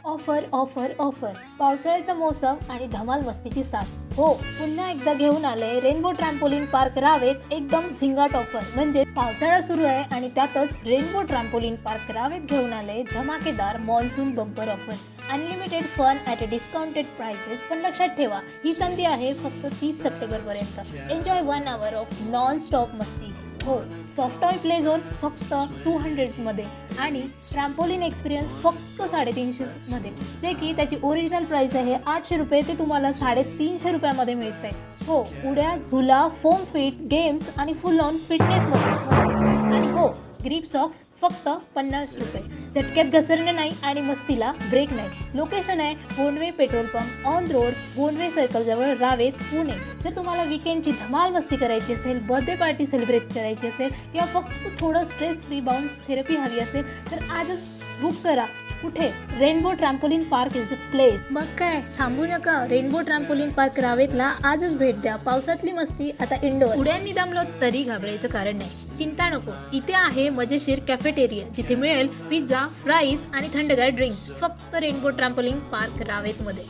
Offer offer offer पावसाळ्याचा मोसम आणि धमाल मस्तीची साथ. हो, पुन्हा एकदा घेऊन आले रेनबो ट्रॅम्पोलिन पार्क रावेत एकदम झिंगाट ऑफर. म्हणजे पावसाळा सुरू आहे आणि त्यातच रेनबो ट्रॅम्पोलिन पार्क रावेत घेऊन आले धमाकेदार monsoon bumper offer. Unlimited fun at a discounted prices. पण लक्षात ठेवा, ही संधी आहे फक्त 30 सप्टेंबर पर्यंत. Enjoy 1 hour of non stop मस्ती. हो, सॉफ्ट टॉय प्ले झोन फक्त 200 मध्ये आणि ट्रॅम्पोलिन एक्सपिरियन्स फक्त 350 मध्ये, जे की त्याची ओरिजिनल प्राइस आहे 800 रुपये, ते तुम्हाला 350 रुपयामध्ये मिळते. हो, उड्या, झुला, फोम फिट, गेम्स आणि फुल ऑन फिटनेसमध्ये. आणि हो, ग्रीप सॉक्स फक्त 50 रुपये. झटक्यात घसरणं नाही आणि मस्तीला ब्रेक नाही. लोकेशन आहे Bhondve petrol pump on road, Bhondve circle जवळ, रावेत, पुणे. जर तुम्हाला विकेंडची धमाल मस्ती करायची असेल, बर्थडे पार्टी सेलिब्रेट करायची असेल किंवा फक्त थोडं स्ट्रेस फ्री बाउन्स थेरपी हवी असेल तर आजच बुक करा. कुठे? Rainbow trampoline park is the place. मग काय थांबू नका, रेनबो ट्रॅम्पोलिन पार्क रावेतला आजच भेट द्या. पावसातली मस्ती आता इंडोर. उड्यांनी दमलो तरी घाबरायचं कारण नाही. चिंता नको, इथे आहे मजेशीर कॅफेटेरिया, जिथे मिळेल पिझ्झा, फ्राईज आणि थंडगार ड्रिंक्स. फक्त रेनबो ट्रॅम्पोलिन पार्क रावेतमध्ये.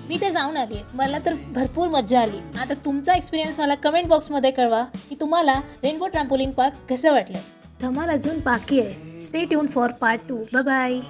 मी ते जाऊन आली, मला तर भरपूर मजा आली. आता तुमचा एक्सपिरियन्स मला कमेंट बॉक्समध्ये कळवा की तुम्हाला रेनबो ट्रॅम्पोलिन पार्क कसं वाटलं. धमाल अजून बाकी आहे. Stay tune for part 2. Bye bye.